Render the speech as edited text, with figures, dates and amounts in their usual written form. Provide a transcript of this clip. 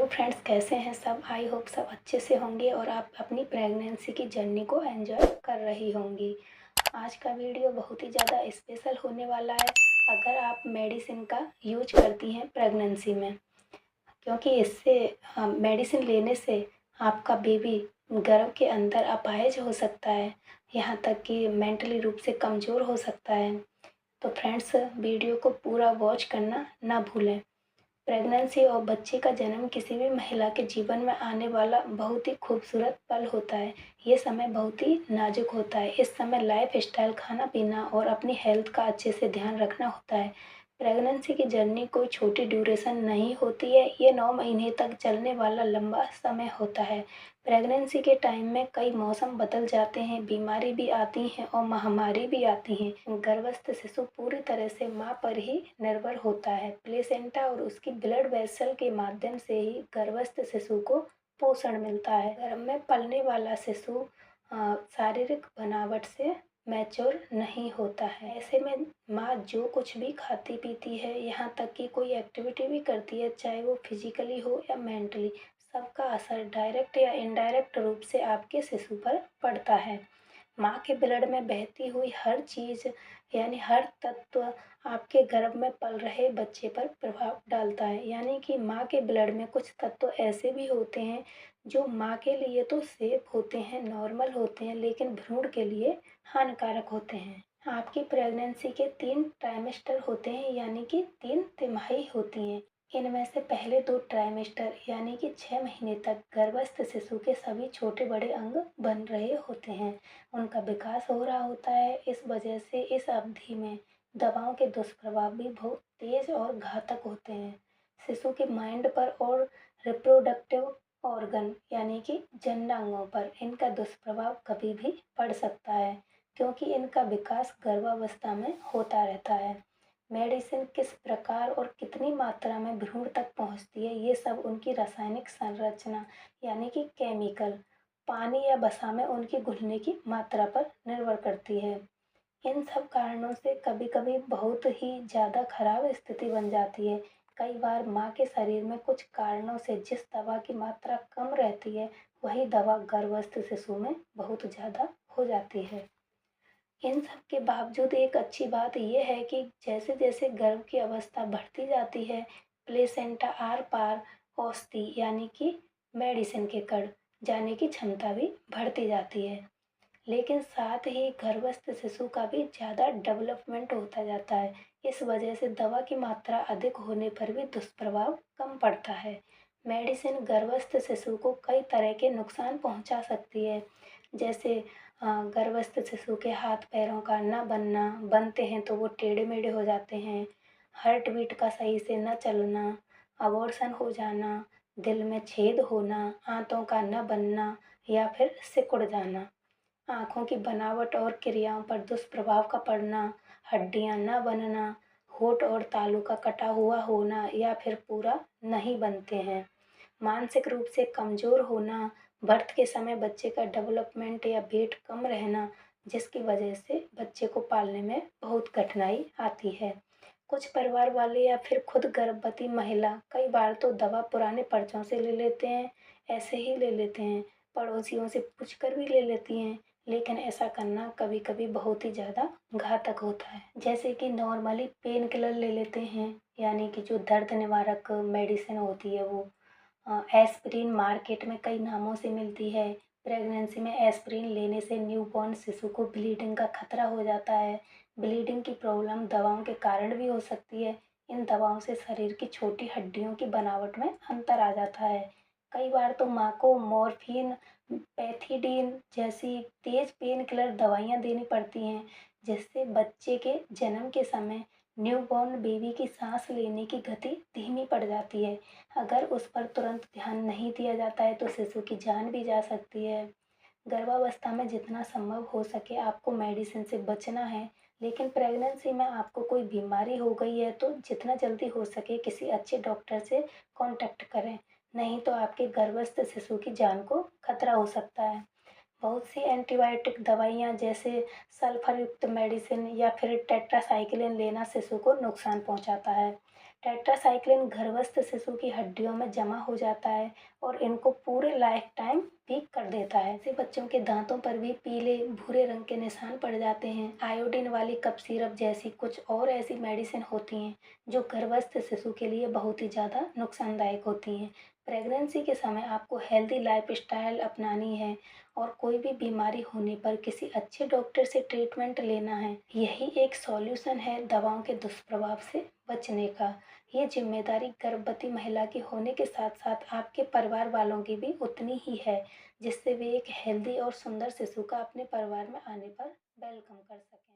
Friends, कैसे हैं सब। आई होप सब अच्छे से होंगे और आप अपनी प्रेगनेंसी की जर्नी को एंजॉय कर रही होंगी। आज का वीडियो बहुत ही ज़्यादा स्पेशल होने वाला है अगर आप मेडिसिन का यूज करती हैं प्रेगनेंसी में, क्योंकि इससे मेडिसिन लेने से आपका बेबी गर्भ के अंदर अपाहिज हो सकता है, यहाँ तक कि मेंटली रूप से कमज़ोर हो सकता है। तो फ्रेंड्स, वीडियो को पूरा वॉच करना ना भूलें। प्रेगनेंसी और बच्चे का जन्म किसी भी महिला के जीवन में आने वाला बहुत ही खूबसूरत पल होता है। ये समय बहुत ही नाजुक होता है। इस समय लाइफ स्टाइल, खाना पीना और अपनी हेल्थ का अच्छे से ध्यान रखना होता है। प्रेगनेंसी की जर्नी कोई छोटी ड्यूरेशन नहीं होती है, ये 9 महीने तक चलने वाला लंबा समय होता है। प्रेगनेंसी के टाइम में कई मौसम बदल जाते हैं, बीमारी भी आती हैं और महामारी भी आती हैं। गर्भस्थ शिशु पूरी तरह से माँ पर ही निर्भर होता है। प्लेसेंटा और उसकी ब्लड वेसल के माध्यम से ही गर्भस्थ शिशु को पोषण मिलता है। गर्भ में पलने वाला शिशु शारीरिक बनावट से मैच्योर नहीं होता है। ऐसे में माँ जो कुछ भी खाती पीती है, यहाँ तक कि कोई एक्टिविटी भी करती है, चाहे वो फिजिकली हो या मेंटली, सबका असर डायरेक्ट या इनडायरेक्ट रूप से आपके शिशु पर पड़ता है। माँ के ब्लड में बहती हुई हर चीज़, यानी हर तत्व आपके गर्भ में पल रहे बच्चे पर प्रभाव डालता है। यानी कि माँ के ब्लड में कुछ तत्व ऐसे भी होते हैं जो माँ के लिए तो सेफ होते हैं, नॉर्मल होते हैं, लेकिन भ्रूण के लिए हानिकारक होते हैं। आपकी प्रेगनेंसी के 3 ट्राइमेस्टर होते हैं, यानी कि 3 तिमाही होती हैं। इनमें से पहले 2 ट्राइमेस्टर यानी कि 6 महीने तक गर्भस्थ शिशु के सभी छोटे बड़े अंग बन रहे होते हैं, उनका विकास हो रहा होता है। इस वजह से इस अवधि में दवाओं के दुष्प्रभाव भी बहुत तेज और घातक होते हैं। शिशु के माइंड पर और रिप्रोडक्टिव ऑर्गन यानी कि जननांगों पर इनका दुष्प्रभाव कभी भी पड़ सकता है, क्योंकि इनका विकास गर्भावस्था में होता रहता है। मेडिसिन किस प्रकार और कितनी मात्रा में भ्रूण तक पहुंचती है, ये सब उनकी रासायनिक संरचना यानी कि केमिकल, पानी या वसा में उनकी घुलने की मात्रा पर निर्भर करती है। इन सब कारणों से कभी कभी बहुत ही ज़्यादा खराब स्थिति बन जाती है। कई बार माँ के शरीर में कुछ कारणों से जिस दवा की मात्रा कम रहती है, वही दवा गर्भस्थ शिशु में बहुत ज़्यादा हो जाती है। इन सब के बावजूद एक अच्छी बात यह है कि जैसे जैसे गर्भ की अवस्था बढ़ती जाती है, प्लेसेंटा आर पार औषधि यानी कि मेडिसिन के कण जाने की क्षमता भी बढ़ती जाती है। लेकिन साथ ही गर्भस्थ शिशु का भी ज़्यादा डेवलपमेंट होता जाता है। इस वजह से दवा की मात्रा अधिक होने पर भी दुष्प्रभाव कम पड़ता है। मेडिसिन गर्भस्थ शिशु को कई तरह के नुकसान पहुंचा सकती है, जैसे गर्भस्थ शिशु के हाथ पैरों का न बनना, बनते हैं तो वो टेढ़े मेढ़े हो जाते हैं, हार्ट बीट का सही से न चलना, अबॉर्शन हो जाना, दिल में छेद होना, आंतों का न बनना या फिर सिकुड़ जाना, आँखों की बनावट और क्रियाओं पर दुष्प्रभाव का पड़ना, हड्डियाँ न बनना, होंठ और तालू का कटा हुआ होना या फिर पूरा नहीं बनते हैं, मानसिक रूप से कमज़ोर होना, बर्थ के समय बच्चे का डेवलपमेंट या वेट कम रहना, जिसकी वजह से बच्चे को पालने में बहुत कठिनाई आती है। कुछ परिवार वाले या फिर खुद गर्भवती महिला कई बार तो दवा पुराने पर्चों से ले लेते हैं, ऐसे ही ले लेते हैं, पड़ोसियों से पूछ कर भी ले लेती हैं, लेकिन ऐसा करना कभी कभी बहुत ही ज़्यादा घातक होता है। जैसे कि नॉर्मली पेन किलर ले लेते हैं, यानी कि जो दर्द निवारक मेडिसिन होती है वो। एस्पिरिन मार्केट में कई नामों से मिलती है। प्रेगनेंसी में एस्पिरिन लेने से न्यूबॉर्न शिशु को ब्लीडिंग का खतरा हो जाता है। ब्लीडिंग की प्रॉब्लम दवाओं के कारण भी हो सकती है। इन दवाओं से शरीर की छोटी हड्डियों की बनावट में अंतर आ जाता है। कई बार तो माँ को मॉर्फिन, पैथिडीन जैसी तेज पेन किलर दवाइयाँ देनी पड़ती हैं, जिससे बच्चे के जन्म के समय न्यूबॉर्न बेबी की सांस लेने की गति धीमी पड़ जाती है। अगर उस पर तुरंत ध्यान नहीं दिया जाता है तो शिशु की जान भी जा सकती है। गर्भावस्था में जितना संभव हो सके आपको मेडिसिन से बचना है, लेकिन प्रेगनेंसी में आपको कोई बीमारी हो गई है तो जितना जल्दी हो सके किसी अच्छे डॉक्टर से कांटेक्ट करें, नहीं तो आपके गर्भस्थ शिशु की जान को खतरा हो सकता है। बहुत सी एंटीबायोटिक दवाइयाँ जैसे सल्फर युक्त मेडिसिन या फिर टेट्रासाइक्लिन लेना शिशु को नुकसान पहुंचाता है। टेट्रासाइक्लिन गर्भस्थ शिशु की हड्डियों में जमा हो जाता है और इनको पूरे लाइफ टाइम वीक कर देता है। ऐसे बच्चों के दांतों पर भी पीले भूरे रंग के निशान पड़ जाते हैं। आयोडीन वाली कफ सिरप जैसी कुछ और ऐसी मेडिसिन होती हैं जो गर्भस्थ शिशु के लिए बहुत ही ज़्यादा नुकसानदायक होती हैं। प्रेगनेंसी के समय आपको हेल्दी लाइफस्टाइल अपनानी है और कोई भी बीमारी होने पर किसी अच्छे डॉक्टर से ट्रीटमेंट लेना है। यही एक सॉल्यूशन है दवाओं के दुष्प्रभाव से बचने का। ये जिम्मेदारी गर्भवती महिला की होने के साथ साथ आपके परिवार वालों की भी उतनी ही है, जिससे वे एक हेल्दी और सुंदर शिशु का अपने परिवार में आने पर वेलकम कर सकें।